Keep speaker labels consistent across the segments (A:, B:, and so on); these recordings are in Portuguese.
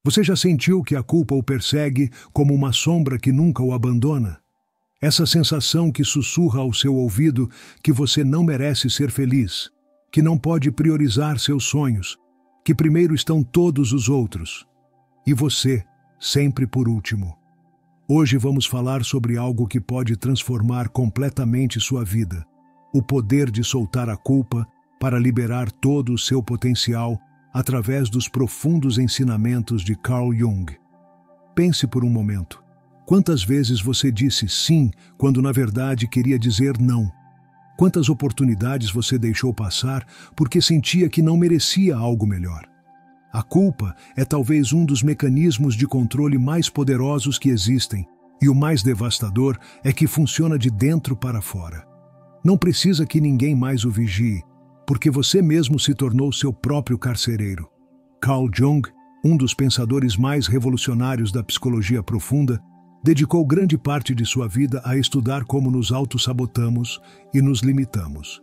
A: Você já sentiu que a culpa o persegue como uma sombra que nunca o abandona? Essa sensação que sussurra ao seu ouvido que você não merece ser feliz, que não pode priorizar seus sonhos, que primeiro estão todos os outros, e você, sempre por último. Hoje vamos falar sobre algo que pode transformar completamente sua vida, o poder de soltar a culpa para liberar todo o seu potencial através dos profundos ensinamentos de Carl Jung. Pense por um momento. Quantas vezes você disse sim quando na verdade queria dizer não? Quantas oportunidades você deixou passar porque sentia que não merecia algo melhor? A culpa é talvez um dos mecanismos de controle mais poderosos que existem, e o mais devastador é que funciona de dentro para fora. Não precisa que ninguém mais o vigie, porque você mesmo se tornou seu próprio carcereiro. Carl Jung, um dos pensadores mais revolucionários da psicologia profunda, dedicou grande parte de sua vida a estudar como nos autossabotamos e nos limitamos.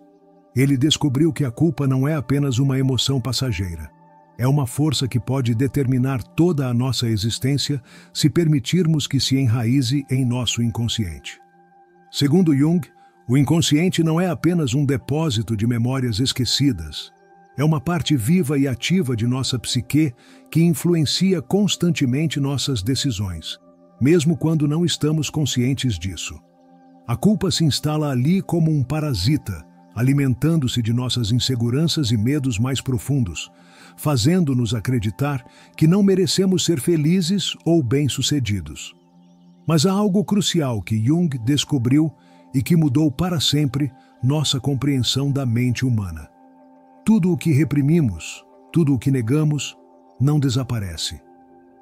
A: Ele descobriu que a culpa não é apenas uma emoção passageira. É uma força que pode determinar toda a nossa existência se permitirmos que se enraize em nosso inconsciente. Segundo Jung, o inconsciente não é apenas um depósito de memórias esquecidas. É uma parte viva e ativa de nossa psique que influencia constantemente nossas decisões, mesmo quando não estamos conscientes disso. A culpa se instala ali como um parasita, alimentando-se de nossas inseguranças e medos mais profundos, fazendo-nos acreditar que não merecemos ser felizes ou bem-sucedidos. Mas há algo crucial que Jung descobriu e que mudou para sempre nossa compreensão da mente humana. Tudo o que reprimimos, tudo o que negamos, não desaparece.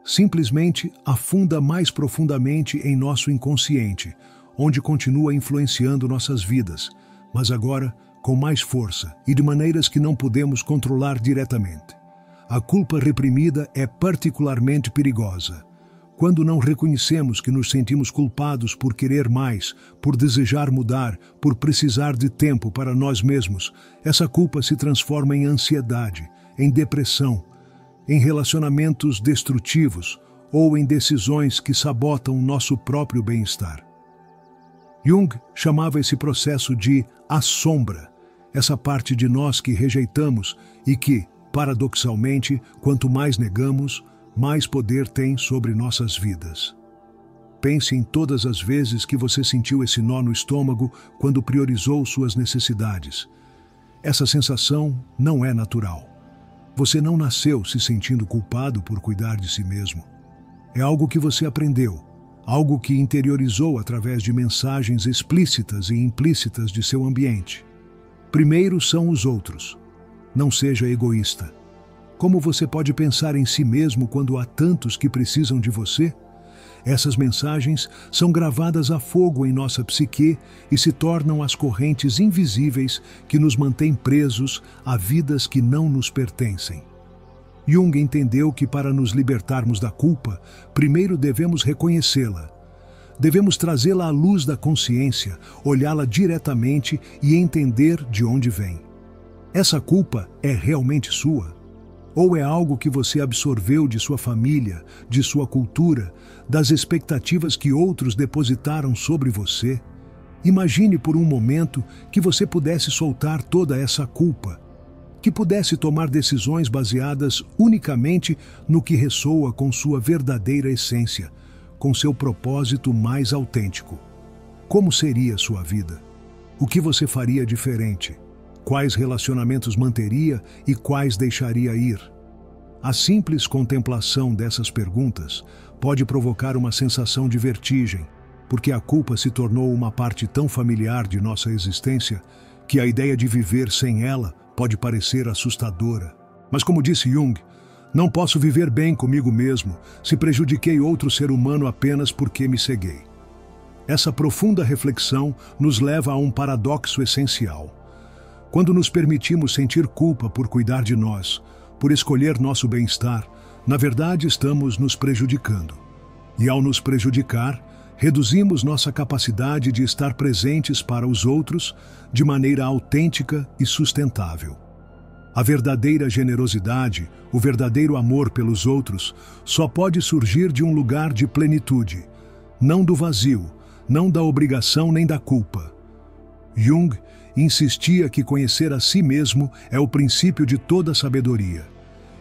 A: Simplesmente afunda mais profundamente em nosso inconsciente, onde continua influenciando nossas vidas, mas agora com mais força e de maneiras que não podemos controlar diretamente. A culpa reprimida é particularmente perigosa. Quando não reconhecemos que nos sentimos culpados por querer mais, por desejar mudar, por precisar de tempo para nós mesmos, essa culpa se transforma em ansiedade, em depressão, em relacionamentos destrutivos ou em decisões que sabotam nosso próprio bem-estar. Jung chamava esse processo de a sombra, essa parte de nós que rejeitamos e que, paradoxalmente, quanto mais negamos, mais poder tem sobre nossas vidas. Pense em todas as vezes que você sentiu esse nó no estômago quando priorizou suas necessidades. Essa sensação não é natural. Você não nasceu se sentindo culpado por cuidar de si mesmo. É algo que você aprendeu, algo que interiorizou através de mensagens explícitas e implícitas de seu ambiente. Primeiro são os outros. Não seja egoísta. Como você pode pensar em si mesmo quando há tantos que precisam de você? Essas mensagens são gravadas a fogo em nossa psique e se tornam as correntes invisíveis que nos mantêm presos a vidas que não nos pertencem. Jung entendeu que para nos libertarmos da culpa, primeiro devemos reconhecê-la. Devemos trazê-la à luz da consciência, olhá-la diretamente e entender de onde vem. Essa culpa é realmente sua? Ou é algo que você absorveu de sua família, de sua cultura, das expectativas que outros depositaram sobre você? Imagine por um momento que você pudesse soltar toda essa culpa, que pudesse tomar decisões baseadas unicamente no que ressoa com sua verdadeira essência, com seu propósito mais autêntico. Como seria sua vida? O que você faria diferente? Quais relacionamentos manteria e quais deixaria ir? A simples contemplação dessas perguntas pode provocar uma sensação de vertigem, porque a culpa se tornou uma parte tão familiar de nossa existência que a ideia de viver sem ela pode parecer assustadora. Mas como disse Jung, não posso viver bem comigo mesmo se prejudiquei outro ser humano apenas porque me ceguei. Essa profunda reflexão nos leva a um paradoxo essencial. Quando nos permitimos sentir culpa por cuidar de nós, por escolher nosso bem-estar, na verdade estamos nos prejudicando. E ao nos prejudicar, reduzimos nossa capacidade de estar presentes para os outros de maneira autêntica e sustentável. A verdadeira generosidade, o verdadeiro amor pelos outros, só pode surgir de um lugar de plenitude, não do vazio, não da obrigação nem da culpa. Jung insistia que conhecer a si mesmo é o princípio de toda sabedoria.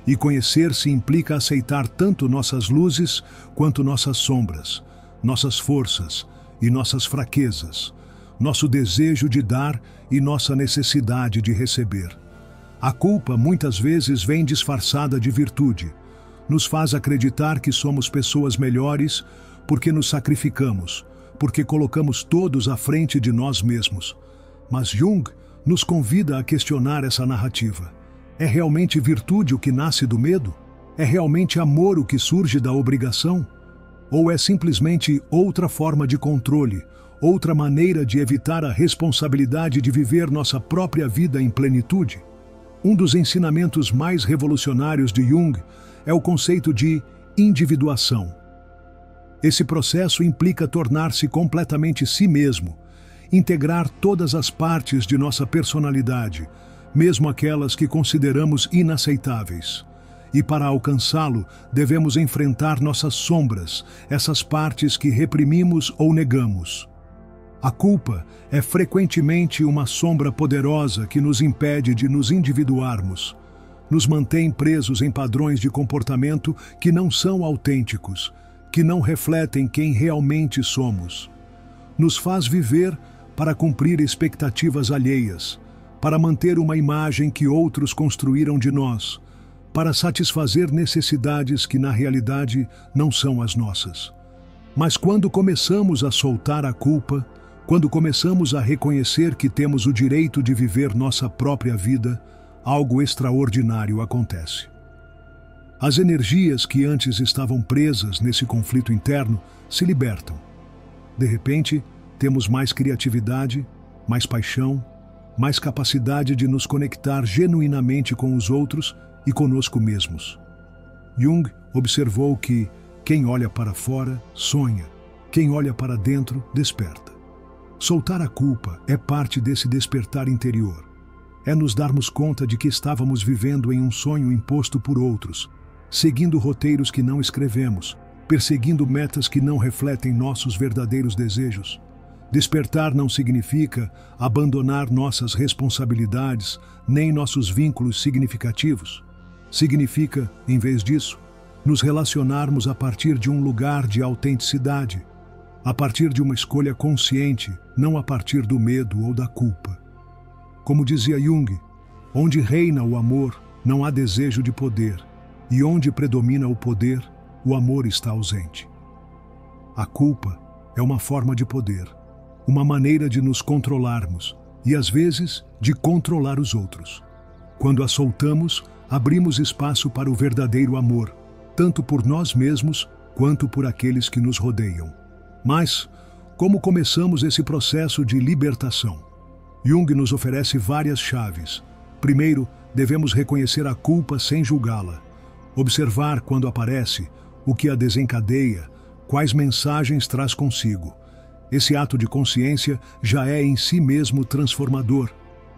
A: E conhecer-se implica aceitar tanto nossas luzes quanto nossas sombras, nossas forças e nossas fraquezas, nosso desejo de dar e nossa necessidade de receber. A culpa muitas vezes vem disfarçada de virtude. Nos faz acreditar que somos pessoas melhores porque nos sacrificamos, porque colocamos todos à frente de nós mesmos. Mas Jung nos convida a questionar essa narrativa. É realmente virtude o que nasce do medo? É realmente amor o que surge da obrigação? Ou é simplesmente outra forma de controle, outra maneira de evitar a responsabilidade de viver nossa própria vida em plenitude? Um dos ensinamentos mais revolucionários de Jung é o conceito de individuação. Esse processo implica tornar-se completamente si mesmo, integrar todas as partes de nossa personalidade, mesmo aquelas que consideramos inaceitáveis. E para alcançá-lo, devemos enfrentar nossas sombras, essas partes que reprimimos ou negamos. A culpa é frequentemente uma sombra poderosa que nos impede de nos individuarmos, nos mantém presos em padrões de comportamento que não são autênticos, que não refletem quem realmente somos. Nos faz viver para cumprir expectativas alheias, para manter uma imagem que outros construíram de nós, para satisfazer necessidades que na realidade não são as nossas. Mas quando começamos a soltar a culpa, quando começamos a reconhecer que temos o direito de viver nossa própria vida, algo extraordinário acontece. As energias que antes estavam presas nesse conflito interno se libertam. De repente, temos mais criatividade, mais paixão, mais capacidade de nos conectar genuinamente com os outros e conosco mesmos. Jung observou que quem olha para fora sonha, quem olha para dentro desperta. Soltar a culpa é parte desse despertar interior. É nos darmos conta de que estávamos vivendo em um sonho imposto por outros, seguindo roteiros que não escrevemos, perseguindo metas que não refletem nossos verdadeiros desejos. Despertar não significa abandonar nossas responsabilidades, nem nossos vínculos significativos. Significa, em vez disso, nos relacionarmos a partir de um lugar de autenticidade, a partir de uma escolha consciente, não a partir do medo ou da culpa. Como dizia Jung, onde reina o amor, não há desejo de poder, e onde predomina o poder, o amor está ausente. A culpa é uma forma de poder, uma maneira de nos controlarmos e, às vezes, de controlar os outros. Quando a soltamos, abrimos espaço para o verdadeiro amor, tanto por nós mesmos quanto por aqueles que nos rodeiam. Mas, como começamos esse processo de libertação? Jung nos oferece várias chaves. Primeiro, devemos reconhecer a culpa sem julgá-la. Observar quando aparece, o que a desencadeia, quais mensagens traz consigo. Esse ato de consciência já é em si mesmo transformador,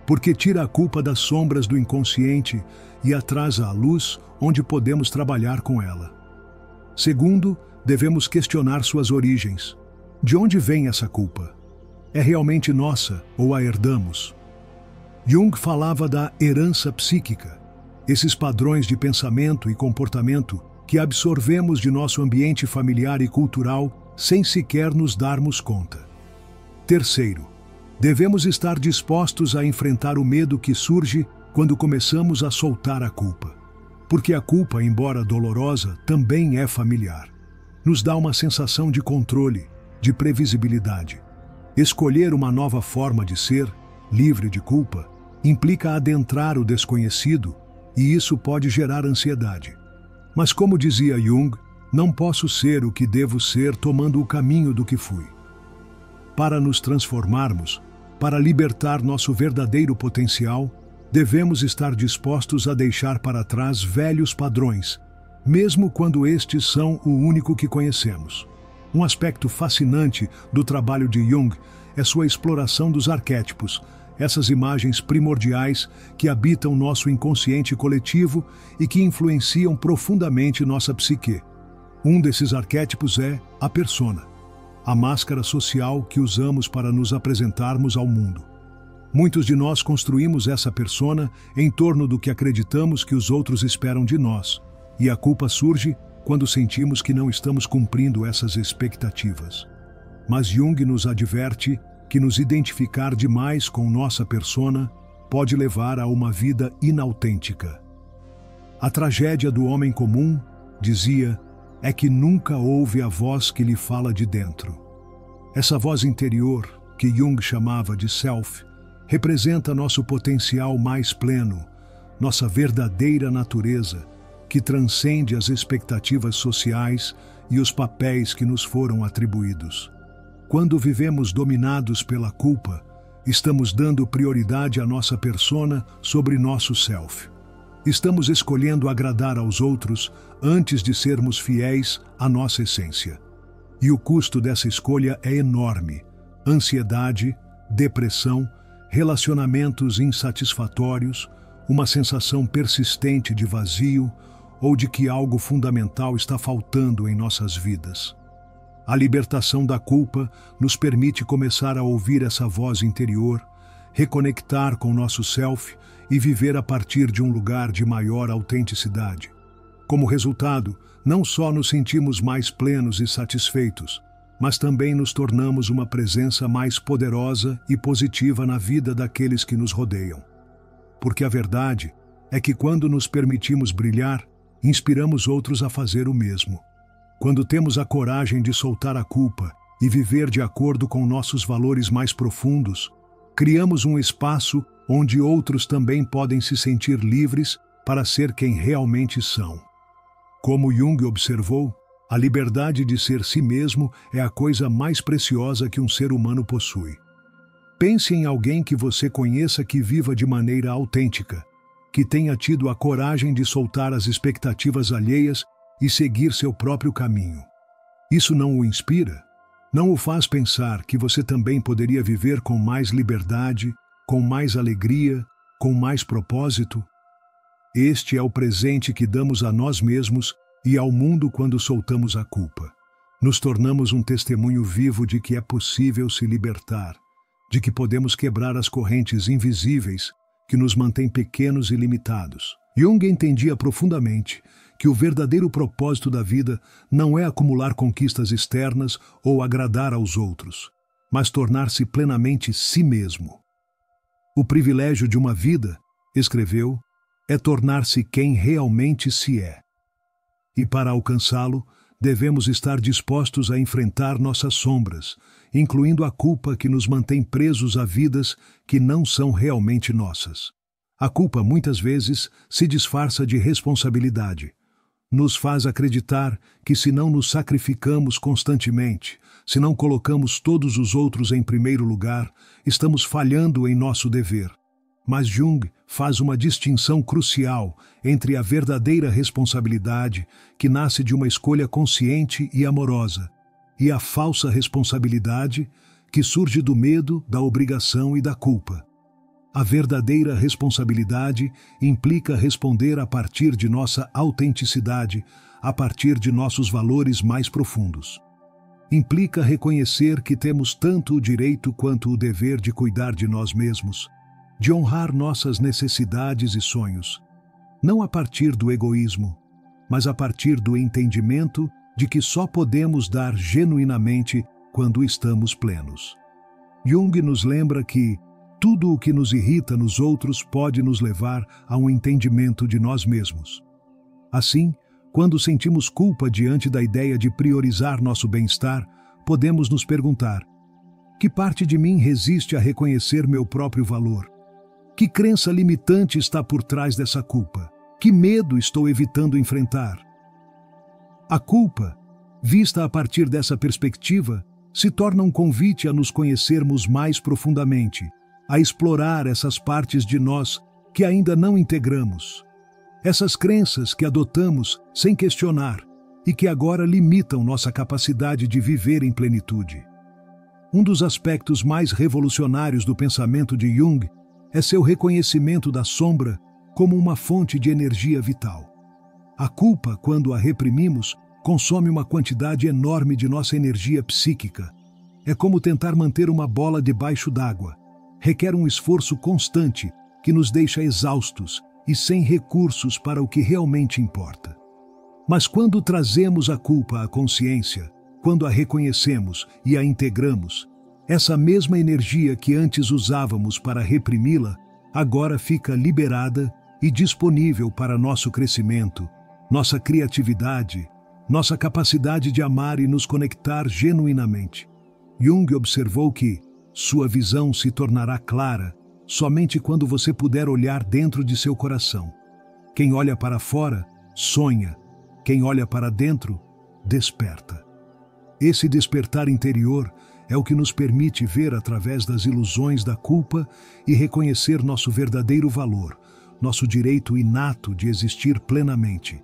A: porque tira a culpa das sombras do inconsciente e a traz à luz onde podemos trabalhar com ela. Segundo, devemos questionar suas origens. De onde vem essa culpa? É realmente nossa ou a herdamos? Jung falava da herança psíquica, esses padrões de pensamento e comportamento que absorvemos de nosso ambiente familiar e cultural sem sequer nos darmos conta. Terceiro, devemos estar dispostos a enfrentar o medo que surge quando começamos a soltar a culpa. Porque a culpa, embora dolorosa, também é familiar. Nos dá uma sensação de controle, de previsibilidade. Escolher uma nova forma de ser, livre de culpa, implica adentrar o desconhecido, e isso pode gerar ansiedade. Mas como dizia Jung, não posso ser o que devo ser tomando o caminho do que fui. Para nos transformarmos, para libertar nosso verdadeiro potencial, devemos estar dispostos a deixar para trás velhos padrões, mesmo quando estes são o único que conhecemos. Um aspecto fascinante do trabalho de Jung é sua exploração dos arquétipos, essas imagens primordiais que habitam nosso inconsciente coletivo e que influenciam profundamente nossa psique. Um desses arquétipos é a persona, a máscara social que usamos para nos apresentarmos ao mundo. Muitos de nós construímos essa persona em torno do que acreditamos que os outros esperam de nós, e a culpa surge quando sentimos que não estamos cumprindo essas expectativas. Mas Jung nos adverte que nos identificar demais com nossa persona pode levar a uma vida inautêntica. A tragédia do homem comum, dizia, é que nunca ouve a voz que lhe fala de dentro. Essa voz interior, que Jung chamava de self, representa nosso potencial mais pleno, nossa verdadeira natureza, que transcende as expectativas sociais e os papéis que nos foram atribuídos. Quando vivemos dominados pela culpa, estamos dando prioridade à nossa persona sobre nosso self. Estamos escolhendo agradar aos outros antes de sermos fiéis à nossa essência. E o custo dessa escolha é enorme: ansiedade, depressão, relacionamentos insatisfatórios, uma sensação persistente de vazio ou de que algo fundamental está faltando em nossas vidas. A libertação da culpa nos permite começar a ouvir essa voz interior, reconectar com nosso self e viver a partir de um lugar de maior autenticidade. Como resultado, não só nos sentimos mais plenos e satisfeitos, mas também nos tornamos uma presença mais poderosa e positiva na vida daqueles que nos rodeiam. Porque a verdade é que quando nos permitimos brilhar, inspiramos outros a fazer o mesmo. Quando temos a coragem de soltar a culpa e viver de acordo com nossos valores mais profundos, criamos um espaço onde outros também podem se sentir livres para ser quem realmente são. Como Jung observou, a liberdade de ser si mesmo é a coisa mais preciosa que um ser humano possui. Pense em alguém que você conheça que viva de maneira autêntica, que tenha tido a coragem de soltar as expectativas alheias e seguir seu próprio caminho. Isso não o inspira? Não o faz pensar que você também poderia viver com mais liberdade, com mais alegria, com mais propósito? Este é o presente que damos a nós mesmos e ao mundo quando soltamos a culpa. Nos tornamos um testemunho vivo de que é possível se libertar, de que podemos quebrar as correntes invisíveis que nos mantêm pequenos e limitados. Jung entendia profundamente que o verdadeiro propósito da vida não é acumular conquistas externas ou agradar aos outros, mas tornar-se plenamente si mesmo. O privilégio de uma vida, escreveu, é tornar-se quem realmente se é. E para alcançá-lo, devemos estar dispostos a enfrentar nossas sombras, incluindo a culpa que nos mantém presos a vidas que não são realmente nossas. A culpa, muitas vezes, se disfarça de responsabilidade. Nos faz acreditar que se não nos sacrificamos constantemente, se não colocamos todos os outros em primeiro lugar, estamos falhando em nosso dever. Mas Jung faz uma distinção crucial entre a verdadeira responsabilidade, que nasce de uma escolha consciente e amorosa, e a falsa responsabilidade, que surge do medo, da obrigação e da culpa. A verdadeira responsabilidade implica responder a partir de nossa autenticidade, a partir de nossos valores mais profundos. Implica reconhecer que temos tanto o direito quanto o dever de cuidar de nós mesmos, de honrar nossas necessidades e sonhos, não a partir do egoísmo, mas a partir do entendimento de que só podemos dar genuinamente quando estamos plenos. Jung nos lembra que tudo o que nos irrita nos outros pode nos levar a um entendimento de nós mesmos. Assim, quando sentimos culpa diante da ideia de priorizar nosso bem-estar, podemos nos perguntar: que parte de mim resiste a reconhecer meu próprio valor? Que crença limitante está por trás dessa culpa? Que medo estou evitando enfrentar? A culpa, vista a partir dessa perspectiva, se torna um convite a nos conhecermos mais profundamente, a explorar essas partes de nós que ainda não integramos, essas crenças que adotamos sem questionar e que agora limitam nossa capacidade de viver em plenitude. Um dos aspectos mais revolucionários do pensamento de Jung é seu reconhecimento da sombra como uma fonte de energia vital. A culpa, quando a reprimimos, consome uma quantidade enorme de nossa energia psíquica. É como tentar manter uma bola debaixo d'água. Requer um esforço constante que nos deixa exaustos e sem recursos para o que realmente importa. Mas quando trazemos a culpa à consciência, quando a reconhecemos e a integramos, essa mesma energia que antes usávamos para reprimi-la, agora fica liberada e disponível para nosso crescimento, nossa criatividade, nossa capacidade de amar e nos conectar genuinamente. Jung observou que sua visão se tornará clara somente quando você puder olhar dentro de seu coração. Quem olha para fora, sonha. Quem olha para dentro, desperta. Esse despertar interior é o que nos permite ver através das ilusões da culpa e reconhecer nosso verdadeiro valor, nosso direito inato de existir plenamente,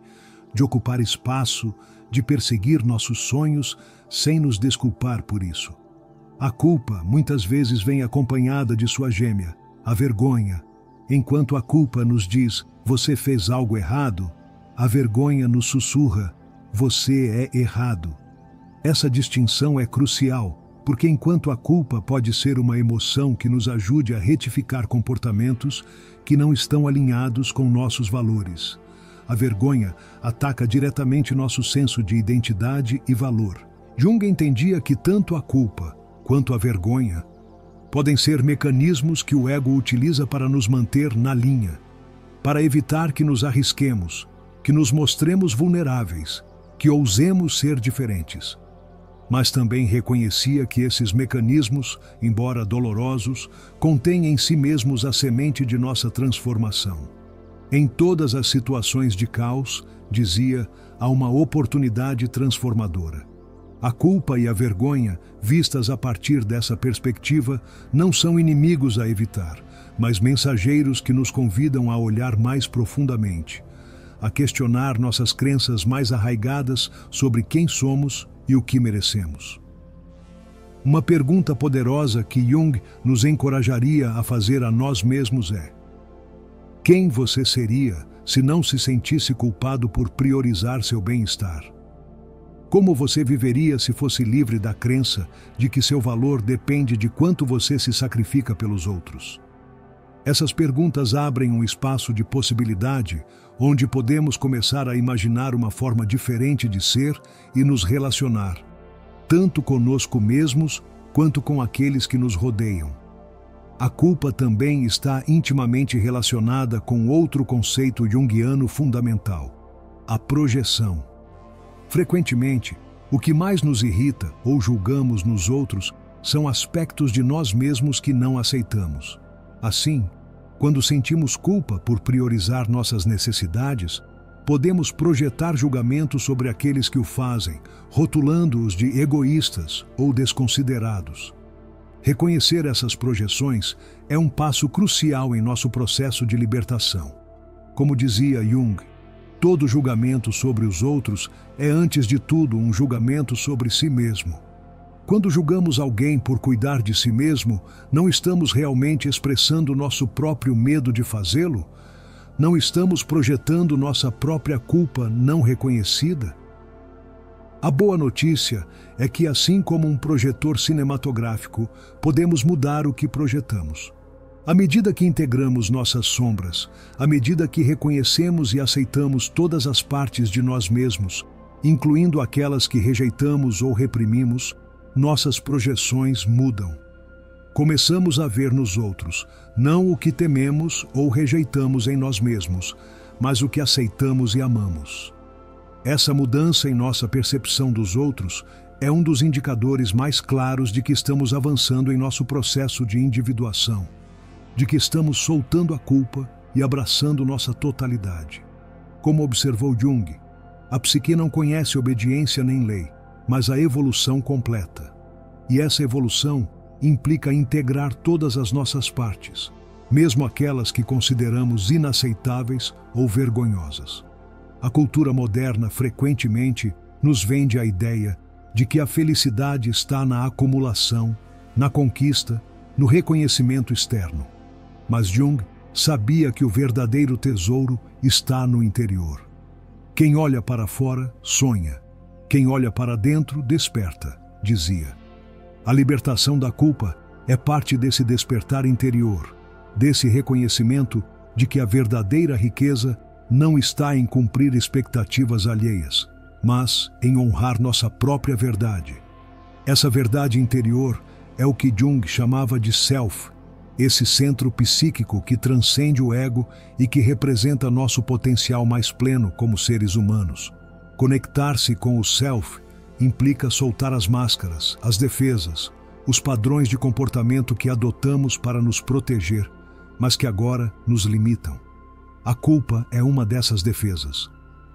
A: de ocupar espaço, de perseguir nossos sonhos sem nos desculpar por isso. A culpa muitas vezes vem acompanhada de sua gêmea, a vergonha. Enquanto a culpa nos diz, você fez algo errado, a vergonha nos sussurra, você é errado. Essa distinção é crucial, porque enquanto a culpa pode ser uma emoção que nos ajude a retificar comportamentos que não estão alinhados com nossos valores, a vergonha ataca diretamente nosso senso de identidade e valor. Jung entendia que tanto a culpa quanto a vergonha podem ser mecanismos que o ego utiliza para nos manter na linha, para evitar que nos arrisquemos, que nos mostremos vulneráveis, que ousemos ser diferentes. Mas também reconhecia que esses mecanismos, embora dolorosos, contêm em si mesmos a semente de nossa transformação. Em todas as situações de caos, dizia, há uma oportunidade transformadora. A culpa e a vergonha, vistas a partir dessa perspectiva, não são inimigos a evitar, mas mensageiros que nos convidam a olhar mais profundamente, a questionar nossas crenças mais arraigadas sobre quem somos e o que merecemos. Uma pergunta poderosa que Jung nos encorajaria a fazer a nós mesmos é: quem você seria se não se sentisse culpado por priorizar seu bem-estar? Como você viveria se fosse livre da crença de que seu valor depende de quanto você se sacrifica pelos outros? Essas perguntas abrem um espaço de possibilidade onde podemos começar a imaginar uma forma diferente de ser e nos relacionar, tanto conosco mesmos quanto com aqueles que nos rodeiam. A culpa também está intimamente relacionada com outro conceito junguiano fundamental: a projeção. Frequentemente, o que mais nos irrita ou julgamos nos outros são aspectos de nós mesmos que não aceitamos. Assim, quando sentimos culpa por priorizar nossas necessidades, podemos projetar julgamentos sobre aqueles que o fazem, rotulando-os de egoístas ou desconsiderados. Reconhecer essas projeções é um passo crucial em nosso processo de libertação. Como dizia Jung, todo julgamento sobre os outros é, antes de tudo, um julgamento sobre si mesmo. Quando julgamos alguém por cuidar de si mesmo, não estamos realmente expressando nosso próprio medo de fazê-lo? Não estamos projetando nossa própria culpa não reconhecida? A boa notícia é que, assim como um projetor cinematográfico, podemos mudar o que projetamos. À medida que integramos nossas sombras, à medida que reconhecemos e aceitamos todas as partes de nós mesmos, incluindo aquelas que rejeitamos ou reprimimos, nossas projeções mudam. Começamos a ver nos outros, não o que tememos ou rejeitamos em nós mesmos, mas o que aceitamos e amamos. Essa mudança em nossa percepção dos outros é um dos indicadores mais claros de que estamos avançando em nosso processo de individuação, de que estamos soltando a culpa e abraçando nossa totalidade. Como observou Jung, a psique não conhece obediência nem lei, mas a evolução completa. E essa evolução implica integrar todas as nossas partes, mesmo aquelas que consideramos inaceitáveis ou vergonhosas. A cultura moderna frequentemente nos vende a ideia de que a felicidade está na acumulação, na conquista, no reconhecimento externo. Mas Jung sabia que o verdadeiro tesouro está no interior. Quem olha para fora, sonha. Quem olha para dentro, desperta, dizia. A libertação da culpa é parte desse despertar interior, desse reconhecimento de que a verdadeira riqueza não está em cumprir expectativas alheias, mas em honrar nossa própria verdade. Essa verdade interior é o que Jung chamava de self, esse centro psíquico que transcende o ego e que representa nosso potencial mais pleno como seres humanos. Conectar-se com o self implica soltar as máscaras, as defesas, os padrões de comportamento que adotamos para nos proteger, mas que agora nos limitam. A culpa é uma dessas defesas.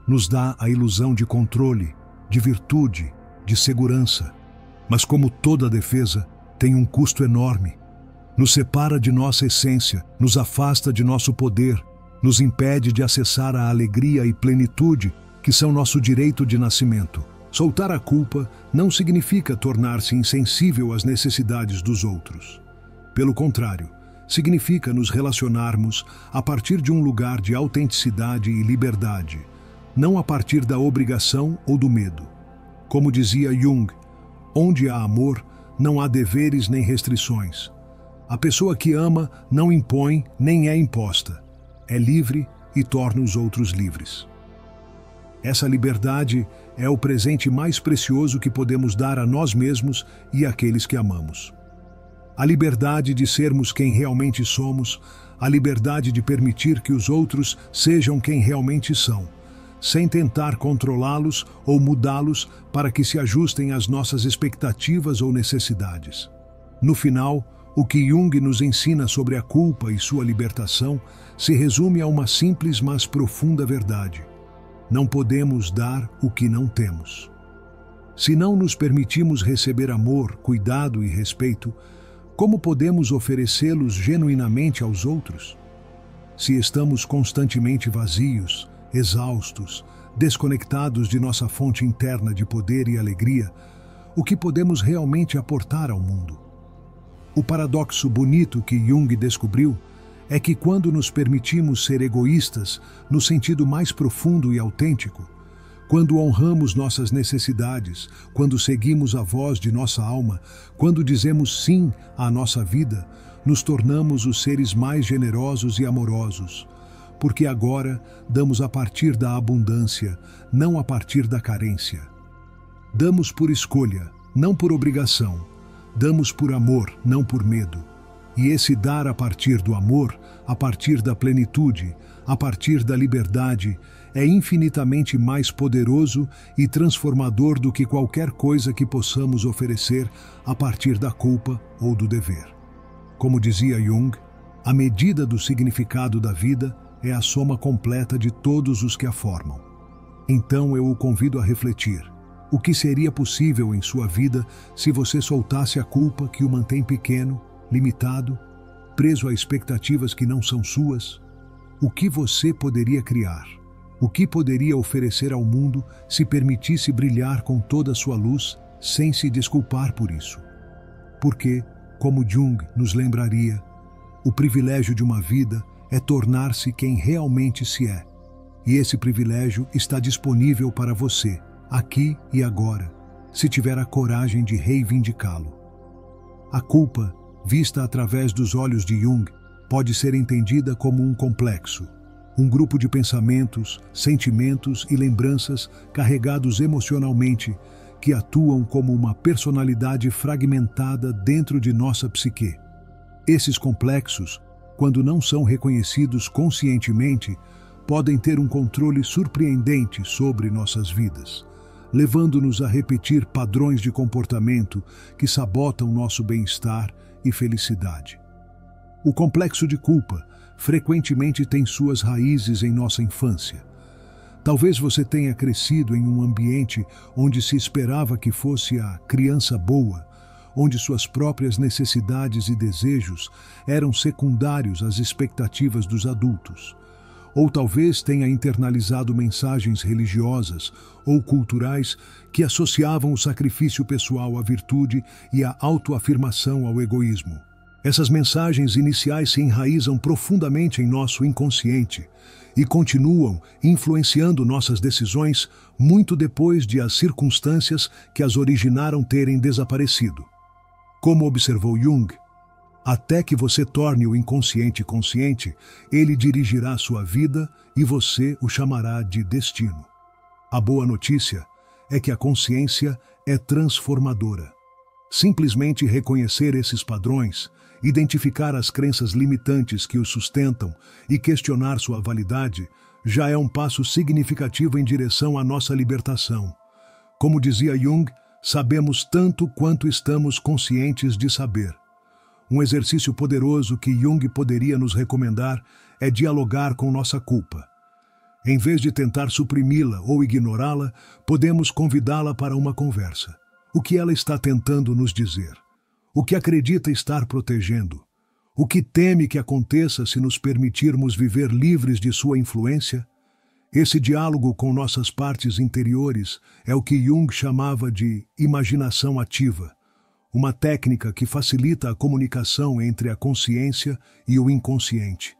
A: Nos dá a ilusão de controle, de virtude, de segurança. Mas como toda defesa, tem um custo enorme. Nos separa de nossa essência, nos afasta de nosso poder, nos impede de acessar a alegria e plenitude que são nosso direito de nascimento. Soltar a culpa não significa tornar-se insensível às necessidades dos outros. Pelo contrário, significa nos relacionarmos a partir de um lugar de autenticidade e liberdade, não a partir da obrigação ou do medo. Como dizia Jung, onde há amor, não há deveres nem restrições. A pessoa que ama não impõe nem é imposta. É livre e torna os outros livres. Essa liberdade é o presente mais precioso que podemos dar a nós mesmos e àqueles que amamos. A liberdade de sermos quem realmente somos, a liberdade de permitir que os outros sejam quem realmente são, sem tentar controlá-los ou mudá-los para que se ajustem às nossas expectativas ou necessidades. No final, o que Jung nos ensina sobre a culpa e sua libertação se resume a uma simples mas profunda verdade. Não podemos dar o que não temos. Se não nos permitimos receber amor, cuidado e respeito, como podemos oferecê-los genuinamente aos outros? Se estamos constantemente vazios, exaustos, desconectados de nossa fonte interna de poder e alegria, o que podemos realmente aportar ao mundo? O paradoxo bonito que Jung descobriu é que quando nos permitimos ser egoístas no sentido mais profundo e autêntico, quando honramos nossas necessidades, quando seguimos a voz de nossa alma, quando dizemos sim à nossa vida, nos tornamos os seres mais generosos e amorosos, porque agora damos a partir da abundância, não a partir da carência. Damos por escolha, não por obrigação. Damos por amor, não por medo. E esse dar a partir do amor, a partir da plenitude, a partir da liberdade, é infinitamente mais poderoso e transformador do que qualquer coisa que possamos oferecer a partir da culpa ou do dever. Como dizia Jung, a medida do significado da vida é a soma completa de todos os que a formam. Então eu o convido a refletir. O que seria possível em sua vida se você soltasse a culpa que o mantém pequeno, limitado, preso a expectativas que não são suas? O que você poderia criar? O que poderia oferecer ao mundo se permitisse brilhar com toda a sua luz sem se desculpar por isso? Porque, como Jung nos lembraria, o privilégio de uma vida é tornar-se quem realmente se é. E esse privilégio está disponível para você, aqui e agora, se tiver a coragem de reivindicá-lo. A culpa, vista através dos olhos de Jung, pode ser entendida como um complexo, um grupo de pensamentos, sentimentos e lembranças carregados emocionalmente que atuam como uma personalidade fragmentada dentro de nossa psique. Esses complexos, quando não são reconhecidos conscientemente, podem ter um controle surpreendente sobre nossas vidas, levando-nos a repetir padrões de comportamento que sabotam nosso bem-estar e felicidade. O complexo de culpa frequentemente tem suas raízes em nossa infância. Talvez você tenha crescido em um ambiente onde se esperava que fosse a criança boa, onde suas próprias necessidades e desejos eram secundários às expectativas dos adultos, ou talvez tenha internalizado mensagens religiosas ou culturais que associavam o sacrifício pessoal à virtude e a autoafirmação ao egoísmo. Essas mensagens iniciais se enraizam profundamente em nosso inconsciente e continuam influenciando nossas decisões muito depois de as circunstâncias que as originaram terem desaparecido. Como observou Jung, até que você torne o inconsciente consciente, ele dirigirá sua vida e você o chamará de destino. A boa notícia é que a consciência é transformadora. Simplesmente reconhecer esses padrões, identificar as crenças limitantes que os sustentam e questionar sua validade, já é um passo significativo em direção à nossa libertação. Como dizia Jung, sabemos tanto quanto estamos conscientes de saber. Um exercício poderoso que Jung poderia nos recomendar é dialogar com nossa culpa. Em vez de tentar suprimi-la ou ignorá-la, podemos convidá-la para uma conversa. O que ela está tentando nos dizer? O que acredita estar protegendo? O que teme que aconteça se nos permitirmos viver livres de sua influência? Esse diálogo com nossas partes interiores é o que Jung chamava de imaginação ativa, uma técnica que facilita a comunicação entre a consciência e o inconsciente.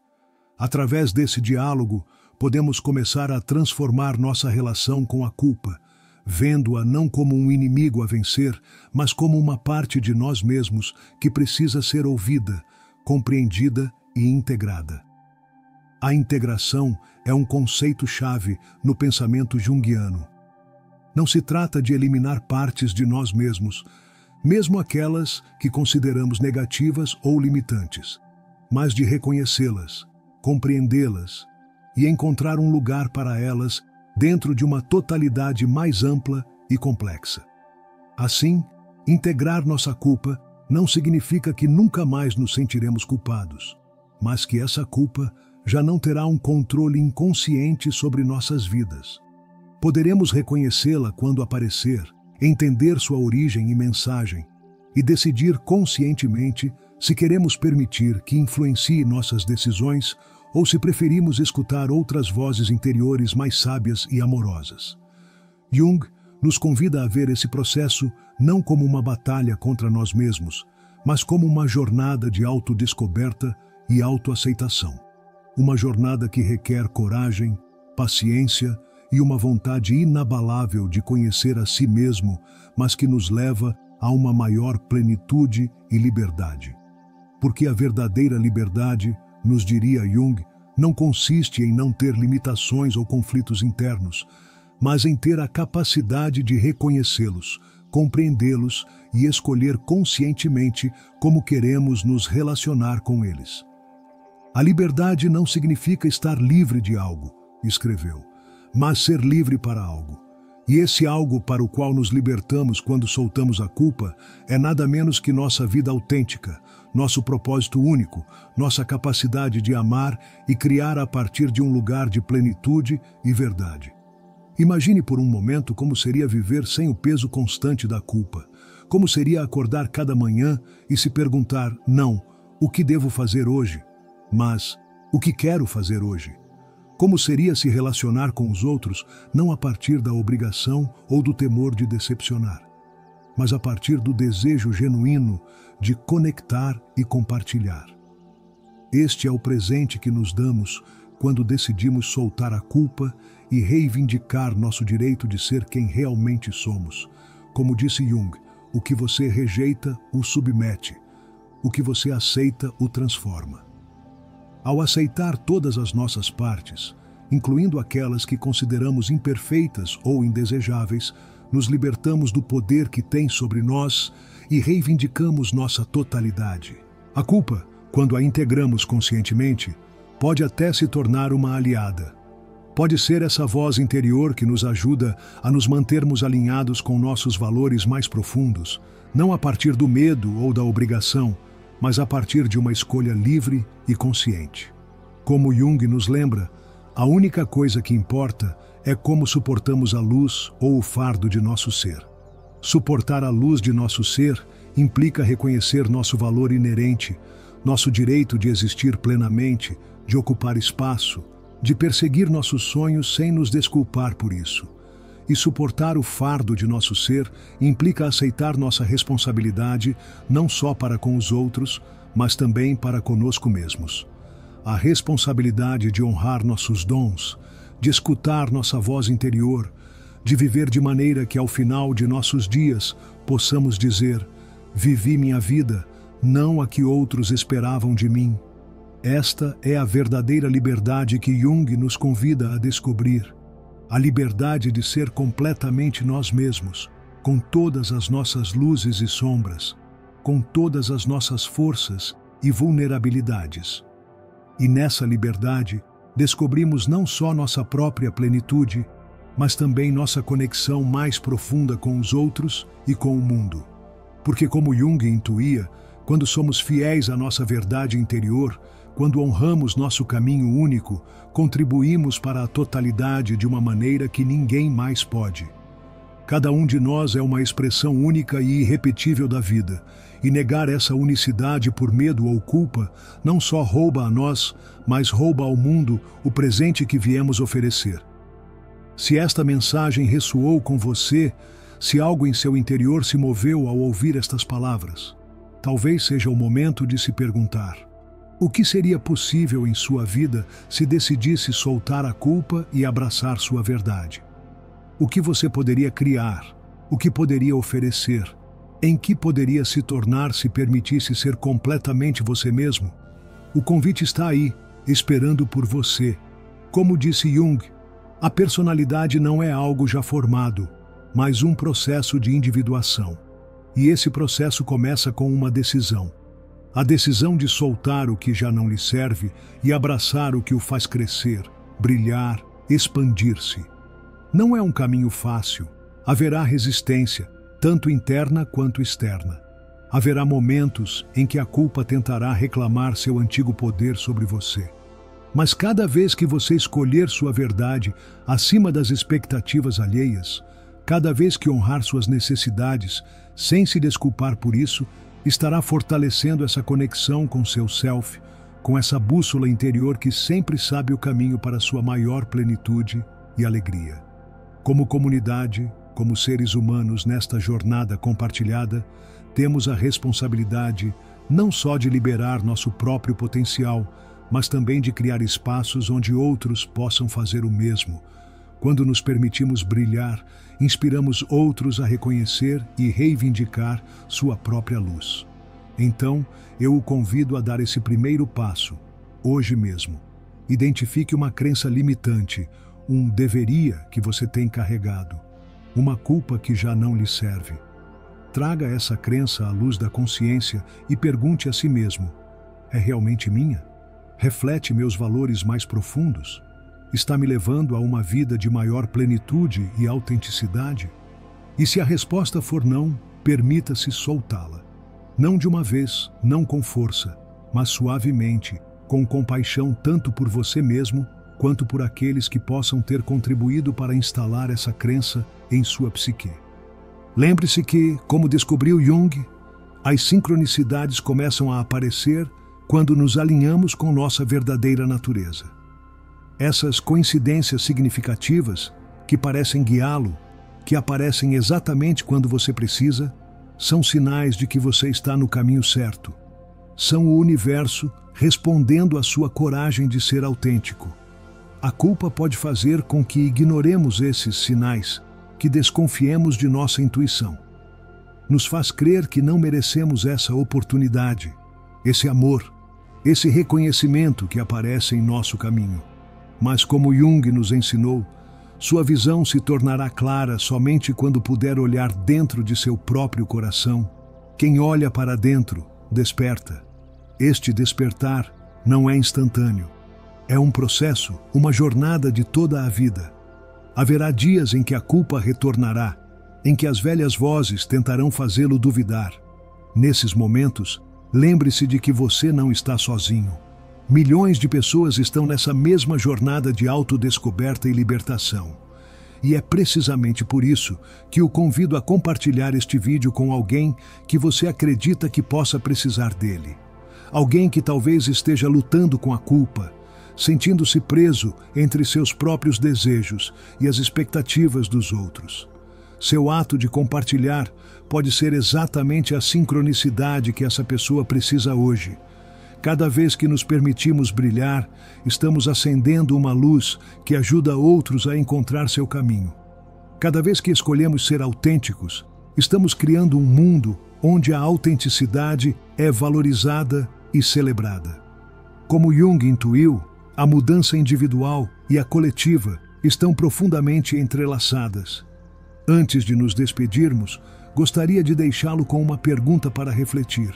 A: Através desse diálogo, podemos começar a transformar nossa relação com a culpa, vendo-a não como um inimigo a vencer, mas como uma parte de nós mesmos que precisa ser ouvida, compreendida e integrada. A integração é um conceito-chave no pensamento junguiano. Não se trata de eliminar partes de nós mesmos, mesmo aquelas que consideramos negativas ou limitantes, mas de reconhecê-las, compreendê-las e encontrar um lugar para elas dentro de uma totalidade mais ampla e complexa. Assim, integrar nossa culpa não significa que nunca mais nos sentiremos culpados, mas que essa culpa já não terá um controle inconsciente sobre nossas vidas. Poderemos reconhecê-la quando aparecer, entender sua origem e mensagem, e decidir conscientemente se queremos permitir que influencie nossas decisões ou se preferimos escutar outras vozes interiores mais sábias e amorosas. Jung nos convida a ver esse processo não como uma batalha contra nós mesmos, mas como uma jornada de autodescoberta e autoaceitação. Uma jornada que requer coragem, paciência e uma vontade inabalável de conhecer a si mesmo, mas que nos leva a uma maior plenitude e liberdade. Porque a verdadeira liberdade, nos diria Jung, não consiste em não ter limitações ou conflitos internos, mas em ter a capacidade de reconhecê-los, compreendê-los e escolher conscientemente como queremos nos relacionar com eles. A liberdade não significa estar livre de algo, escreveu, mas ser livre para algo. E esse algo para o qual nos libertamos quando soltamos a culpa é nada menos que nossa vida autêntica, nosso propósito único, nossa capacidade de amar e criar a partir de um lugar de plenitude e verdade. Imagine por um momento como seria viver sem o peso constante da culpa, como seria acordar cada manhã e se perguntar, não, o que devo fazer hoje, mas o que quero fazer hoje. Como seria se relacionar com os outros não a partir da obrigação ou do temor de decepcionar, mas a partir do desejo genuíno de conectar e compartilhar. Este é o presente que nos damos quando decidimos soltar a culpa e reivindicar nosso direito de ser quem realmente somos. Como disse Jung, o que você rejeita, o submete. O que você aceita, o transforma. Ao aceitar todas as nossas partes, incluindo aquelas que consideramos imperfeitas ou indesejáveis, nos libertamos do poder que tem sobre nós e reivindicamos nossa totalidade. A culpa, quando a integramos conscientemente, pode até se tornar uma aliada. Pode ser essa voz interior que nos ajuda a nos mantermos alinhados com nossos valores mais profundos, não a partir do medo ou da obrigação, mas a partir de uma escolha livre e consciente. Como Jung nos lembra, a única coisa que importa é como suportamos a luz ou o fardo de nosso ser. Suportar a luz de nosso ser implica reconhecer nosso valor inerente, nosso direito de existir plenamente, de ocupar espaço, de perseguir nossos sonhos sem nos desculpar por isso. E suportar o fardo de nosso ser implica aceitar nossa responsabilidade não só para com os outros, mas também para conosco mesmos. A responsabilidade de honrar nossos dons, de escutar nossa voz interior, de viver de maneira que ao final de nossos dias possamos dizer: vivi minha vida, não a que outros esperavam de mim. Esta é a verdadeira liberdade que Jung nos convida a descobrir. A liberdade de ser completamente nós mesmos, com todas as nossas luzes e sombras, com todas as nossas forças e vulnerabilidades. E nessa liberdade, descobrimos não só nossa própria plenitude, mas também nossa conexão mais profunda com os outros e com o mundo. Porque, como Jung intuía, quando somos fiéis à nossa verdade interior, quando honramos nosso caminho único, contribuímos para a totalidade de uma maneira que ninguém mais pode. Cada um de nós é uma expressão única e irrepetível da vida, e negar essa unicidade por medo ou culpa não só rouba a nós, mas rouba ao mundo o presente que viemos oferecer. Se esta mensagem ressoou com você, se algo em seu interior se moveu ao ouvir estas palavras, talvez seja o momento de se perguntar: o que seria possível em sua vida se decidisse soltar a culpa e abraçar sua verdade? O que você poderia criar? O que poderia oferecer? Em que poderia se tornar se permitisse ser completamente você mesmo? O convite está aí, esperando por você. Como disse Jung, a personalidade não é algo já formado, mas um processo de individuação. E esse processo começa com uma decisão. A decisão de soltar o que já não lhe serve e abraçar o que o faz crescer, brilhar, expandir-se. Não é um caminho fácil. Haverá resistência, tanto interna quanto externa. Haverá momentos em que a culpa tentará reclamar seu antigo poder sobre você. Mas cada vez que você escolher sua verdade acima das expectativas alheias, cada vez que honrar suas necessidades, sem se desculpar por isso, estará fortalecendo essa conexão com seu self, com essa bússola interior que sempre sabe o caminho para sua maior plenitude e alegria. Como comunidade, como seres humanos nesta jornada compartilhada, temos a responsabilidade não só de liberar nosso próprio potencial, mas também de criar espaços onde outros possam fazer o mesmo. Quando nos permitimos brilhar, inspiramos outros a reconhecer e reivindicar sua própria luz. Então, eu o convido a dar esse primeiro passo, hoje mesmo. Identifique uma crença limitante, um deveria que você tem carregado, uma culpa que já não lhe serve. Traga essa crença à luz da consciência e pergunte a si mesmo: é realmente minha? Reflete meus valores mais profundos? Está me levando a uma vida de maior plenitude e autenticidade? E se a resposta for não, permita-se soltá-la. Não de uma vez, não com força, mas suavemente, com compaixão tanto por você mesmo, quanto por aqueles que possam ter contribuído para instalar essa crença em sua psique. Lembre-se que, como descobriu Jung, as sincronicidades começam a aparecer quando nos alinhamos com nossa verdadeira natureza. Essas coincidências significativas, que parecem guiá-lo, que aparecem exatamente quando você precisa, são sinais de que você está no caminho certo. São o universo respondendo à sua coragem de ser autêntico. A culpa pode fazer com que ignoremos esses sinais, que desconfiemos de nossa intuição. Nos faz crer que não merecemos essa oportunidade, esse amor, esse reconhecimento que aparece em nosso caminho. Mas como Jung nos ensinou, sua visão se tornará clara somente quando puder olhar dentro de seu próprio coração. Quem olha para dentro, desperta. Este despertar não é instantâneo. É um processo, uma jornada de toda a vida. Haverá dias em que a culpa retornará, em que as velhas vozes tentarão fazê-lo duvidar. Nesses momentos, lembre-se de que você não está sozinho. Milhões de pessoas estão nessa mesma jornada de autodescoberta e libertação. E é precisamente por isso que o convido a compartilhar este vídeo com alguém que você acredita que possa precisar dele. Alguém que talvez esteja lutando com a culpa, sentindo-se preso entre seus próprios desejos e as expectativas dos outros. Seu ato de compartilhar pode ser exatamente a sincronicidade que essa pessoa precisa hoje. Cada vez que nos permitimos brilhar, estamos acendendo uma luz que ajuda outros a encontrar seu caminho. Cada vez que escolhemos ser autênticos, estamos criando um mundo onde a autenticidade é valorizada e celebrada. Como Jung intuiu, a mudança individual e a coletiva estão profundamente entrelaçadas. Antes de nos despedirmos, gostaria de deixá-lo com uma pergunta para refletir.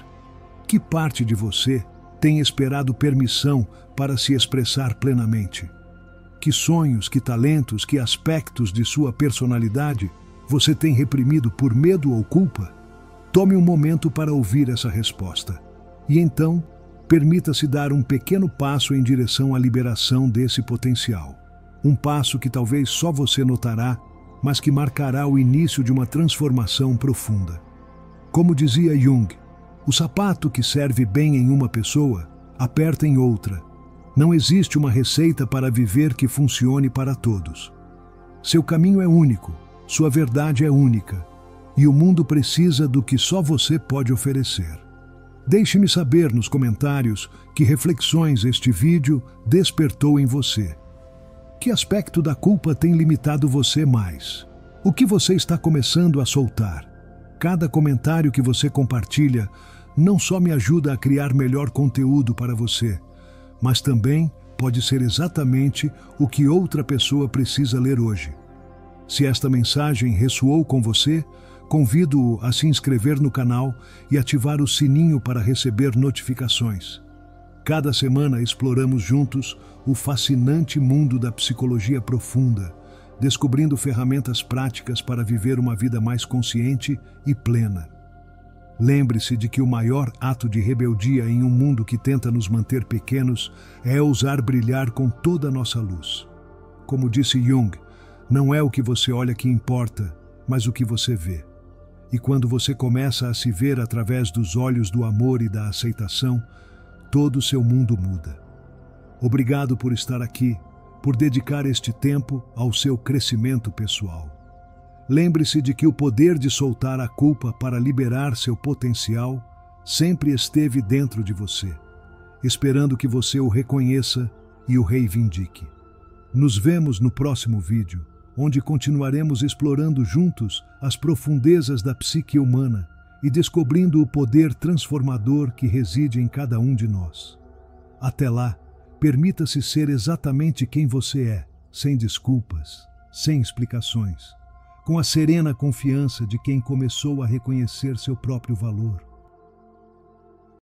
A: Que parte de você tem esperado permissão para se expressar plenamente? Que sonhos, que talentos, que aspectos de sua personalidade você tem reprimido por medo ou culpa? Tome um momento para ouvir essa resposta. E então, permita-se dar um pequeno passo em direção à liberação desse potencial. Um passo que talvez só você notará, mas que marcará o início de uma transformação profunda. Como dizia Jung, o sapato que serve bem em uma pessoa, aperta em outra. Não existe uma receita para viver que funcione para todos. Seu caminho é único, sua verdade é única, e o mundo precisa do que só você pode oferecer. Deixe-me saber nos comentários que reflexões este vídeo despertou em você. Que aspecto da culpa tem limitado você mais? O que você está começando a soltar? Cada comentário que você compartilha não só me ajuda a criar melhor conteúdo para você, mas também pode ser exatamente o que outra pessoa precisa ler hoje. Se esta mensagem ressoou com você, convido-o a se inscrever no canal e ativar o sininho para receber notificações. Cada semana exploramos juntos o fascinante mundo da psicologia profunda, descobrindo ferramentas práticas para viver uma vida mais consciente e plena. Lembre-se de que o maior ato de rebeldia em um mundo que tenta nos manter pequenos é ousar brilhar com toda a nossa luz. Como disse Jung, não é o que você olha que importa, mas o que você vê. E quando você começa a se ver através dos olhos do amor e da aceitação, todo o seu mundo muda. Obrigado por estar aqui, por dedicar este tempo ao seu crescimento pessoal. Lembre-se de que o poder de soltar a culpa para liberar seu potencial sempre esteve dentro de você, esperando que você o reconheça e o reivindique. Nos vemos no próximo vídeo, onde continuaremos explorando juntos as profundezas da psique humana e descobrindo o poder transformador que reside em cada um de nós. Até lá, permita-se ser exatamente quem você é, sem desculpas, sem explicações, com a serena confiança de quem começou a reconhecer seu próprio valor.